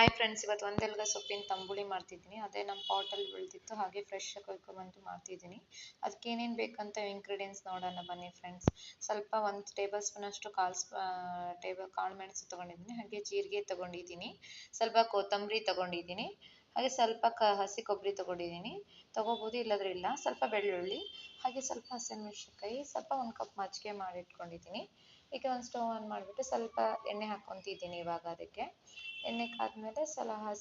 Hi friends, ಇವತ್ತು ಒಂದೆಲಗ ಸೊಪ್ಪಿನ ತಂಬುಳಿ ಮಾಡ್ತಿದ್ದೀನಿ. ಅದೇ ನಮ್ಮ ಪಾಟಲ್ಲಿ ಬೆಳೆದಿತ್ತು, ಹಾಗೆ ಫ್ರೆಶ್ ಕೊಯ್ಕೊಂಡ್ಬಂದು ಮಾಡ್ತಿದ್ದೀನಿ. ಅದಕ್ಕೆ ಏನೇನು ಬೇಕಂತ ಇಂಗ್ರೀಡಿಯೆಂಟ್ಸ್ ನೋಡೋಣ ಬನ್ನಿ ಫ್ರೆಂಡ್ಸ್. ಸ್ವಲ್ಪ 1 ಟೇಬಲ್ ಸ್ಪೂನ್ ಅಷ್ಟು ಕಾಳು ಮೆಣಸು ತೊಗೊಂಡಿದ್ದೀನಿ, ಹಾಗೆ ಜೀರಿಗೆ ತೊಗೊಂಡಿದ್ದೀನಿ, ಸ್ವಲ್ಪ ಕೊತ್ತಂಬರಿ ತೊಗೊಂಡಿದ್ದೀನಿ, ಹಾಗೆ ಸ್ವಲ್ಪ ಹಸಿ ಕೊಬ್ಬರಿ ತೊಗೊಂಡಿದ್ದೀನಿ, ತೊಗೋಬೋದು ಇಲ್ಲದ್ರೆ ಇಲ್ಲ, ಸ್ವಲ್ಪ ಬೆಳ್ಳುಳ್ಳಿ, ಹಾಗೆ ಸ್ವಲ್ಪ ಹಸಿಮೆಣಸಿನ್ಕಾಯಿ, ಸ್ವಲ್ಪ 1 ಕಪ್ ಮಜ್ಜಿಗೆ ಮಾಡಿಟ್ಕೊಂಡಿದ್ದೀನಿ. ಈಗ ಒಂದು ಸ್ಟವ್ ಆನ್ ಮಾಡಿಬಿಟ್ಟು ಸ್ವಲ್ಪ ಎಣ್ಣೆ ಹಾಕ್ಕೊತಿದ್ದೀನಿ. ಇವಾಗ ಅದಕ್ಕೆ ಎಣ್ಣೆ ಕಾದ್ಮೇಲೆ ಸ್ವಲ್ಪ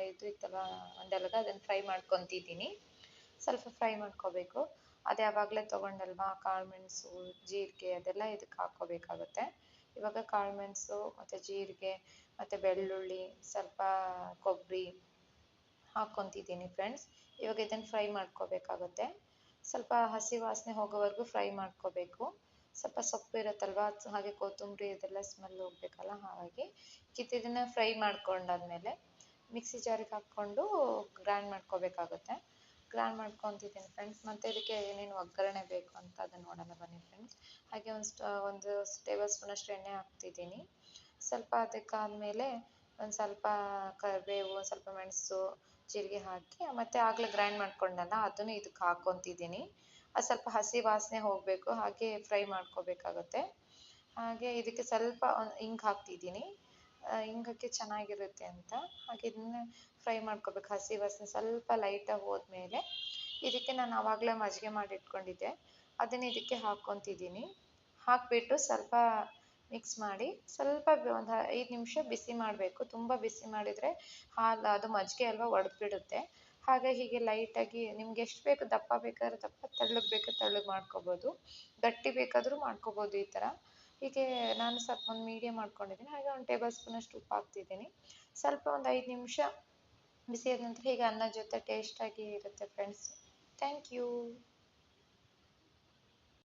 ಇದು ಇತ್ತಲ್ಲ ಒಂದೆಲಗ, ಅದನ್ನು ಫ್ರೈ ಮಾಡ್ಕೊತಿದ್ದೀನಿ. ಸ್ವಲ್ಪ ಫ್ರೈ ಮಾಡ್ಕೋಬೇಕು. ಅದು ಯಾವಾಗಲೇ ತೊಗೊಂಡಲ್ವಾ ಕಾಳು ಮೆಣಸು ಜೀರಿಗೆ ಅದೆಲ್ಲ ಇದಕ್ಕೆ ಹಾಕ್ಕೋಬೇಕಾಗುತ್ತೆ. ಇವಾಗ ಕಾಳು ಮೆಣಸು ಮತ್ತು ಜೀರಿಗೆ ಮತ್ತು ಬೆಳ್ಳುಳ್ಳಿ ಸ್ವಲ್ಪ ಕೊಬ್ಬರಿ ಹಾಕ್ಕೊತಿದ್ದೀನಿ ಫ್ರೆಂಡ್ಸ್. ಇವಾಗ ಇದನ್ನು ಫ್ರೈ ಮಾಡ್ಕೋಬೇಕಾಗುತ್ತೆ. ಸ್ವಲ್ಪ ಹಸಿ ವಾಸನೆ ಹೋಗೋವರೆಗೂ ಫ್ರೈ ಮಾಡ್ಕೋಬೇಕು. ಸ್ವಲ್ಪ ಸೊಪ್ಪು ಇರುತ್ತಲ್ವ, ಹಾಗೆ ಕೊತ್ತಂಬರಿ ಇದೆಲ್ಲ ಸ್ಮೆಲ್ ಹೋಗ್ಬೇಕಲ್ಲ, ಹಾಗಾಗಿ ಇದನ್ನು ಫ್ರೈ ಮಾಡ್ಕೊಂಡಾದ್ಮೇಲೆ ಮಿಕ್ಸಿ ಜಾರಿಗೆ ಹಾಕ್ಕೊಂಡು ಗ್ರೈಂಡ್ ಮಾಡ್ಕೋಬೇಕಾಗುತ್ತೆ. ಗ್ರೈಂಡ್ ಮಾಡ್ಕೊತಿದ್ದೀನಿ ಫ್ರೆಂಡ್ಸ್. ಮತ್ತು ಇದಕ್ಕೆ ಏನೇನು ಒಗ್ಗರಣೆ ಬೇಕು ಅಂತ ಅದನ್ನು ನೋಡೋಣ ಬನ್ನಿ ಫ್ರೆಂಡ್ಸ್. ಹಾಗೆ ಒಂದು ಟೇಬಲ್ ಸ್ಪೂನ್ ಅಷ್ಟು ಎಣ್ಣೆ ಹಾಕ್ತಿದ್ದೀನಿ. ಸ್ವಲ್ಪ ಅದಕ್ಕಾದಮೇಲೆ ಒಂದು ಸ್ವಲ್ಪ ಕರಿಬೇವು, ಸ್ವಲ್ಪ ಮೆಣಸು, ಜೀರಿಗೆ ಹಾಕಿ ಮತ್ತು ಆಗಲೇ ಗ್ರೈಂಡ್ ಮಾಡ್ಕೊಂಡಲ್ಲ ಅದನ್ನು ಇದಕ್ಕೆ ಹಾಕ್ಕೊತಿದ್ದೀನಿ. ಅದು ಸ್ವಲ್ಪ ಹಸಿ ವಾಸನೆ ಹೋಗಬೇಕು, ಹಾಗೆ ಫ್ರೈ ಮಾಡ್ಕೋಬೇಕಾಗುತ್ತೆ. ಹಾಗೆ ಇದಕ್ಕೆ ಸ್ವಲ್ಪ ಹಿಂಗೆ ಹಾಕ್ತಿದ್ದೀನಿ, ಹಿಂಗಕ್ಕೆ ಚೆನ್ನಾಗಿರುತ್ತೆ ಅಂತ. ಹಾಗೆ ಇದನ್ನು ಫ್ರೈ ಮಾಡ್ಕೋಬೇಕು. ಹಸಿ ವಾಸನೆ ಸ್ವಲ್ಪ ಲೈಟಾಗಿ ಹೋದ್ಮೇಲೆ ಇದಕ್ಕೆ ನಾನು ಆವಾಗಲೇ ಮಜ್ಜಿಗೆ ಮಾಡಿ ಇಟ್ಕೊಂಡಿದ್ದೆ, ಅದನ್ನು ಇದಕ್ಕೆ ಹಾಕ್ಕೊತಿದ್ದೀನಿ. ಹಾಕಿಬಿಟ್ಟು ಸ್ವಲ್ಪ ಮಿಕ್ಸ್ ಮಾಡಿ ಸ್ವಲ್ಪ ಒಂದು 5 ನಿಮಿಷ ಬಿಸಿ ಮಾಡಬೇಕು. ತುಂಬ ಬಿಸಿ ಮಾಡಿದರೆ ಹಾಲು ಅದು ಮಜ್ಜಿಗೆ ಅಲ್ವಾ ಒಡೆದ್ಬಿಡುತ್ತೆ. ಹಾಗೆ ಹೀಗೆ ಲೈಟಾಗಿ ನಿಮ್ಗೆ ಎಷ್ಟು ಬೇಕು, ದಪ್ಪ ಬೇಕಾದ್ರೆ ದಪ್ಪ, ತೆಳ್ಳಗೆ ಬೇಕಾದ್ರೆ ತೆಳ್ಳಗೆ ಮಾಡ್ಕೋಬೋದು, ಗಟ್ಟಿ ಬೇಕಾದರೂ ಮಾಡ್ಕೋಬೋದು. ಈ ಥರ ಹೀಗೆ ನಾನು ಸ್ವಲ್ಪ ಒಂದು ಮೀಡಿಯಮ್ ಮಾಡ್ಕೊಂಡಿದ್ದೀನಿ. ಹಾಗೆ 1 ಟೇಬಲ್ ಸ್ಪೂನ್ ಅಷ್ಟು ಉಪ್ಪು ಹಾಕ್ತಿದ್ದೀನಿ. ಸ್ವಲ್ಪ ಒಂದು 5 ನಿಮಿಷ ಬಿಸಿ ಆದ ನಂತರ ಹೀಗೆ ಅನ್ನದ ಜೊತೆ ಟೇಸ್ಟಾಗಿ ಇರುತ್ತೆ ಫ್ರೆಂಡ್ಸ್. Thank you.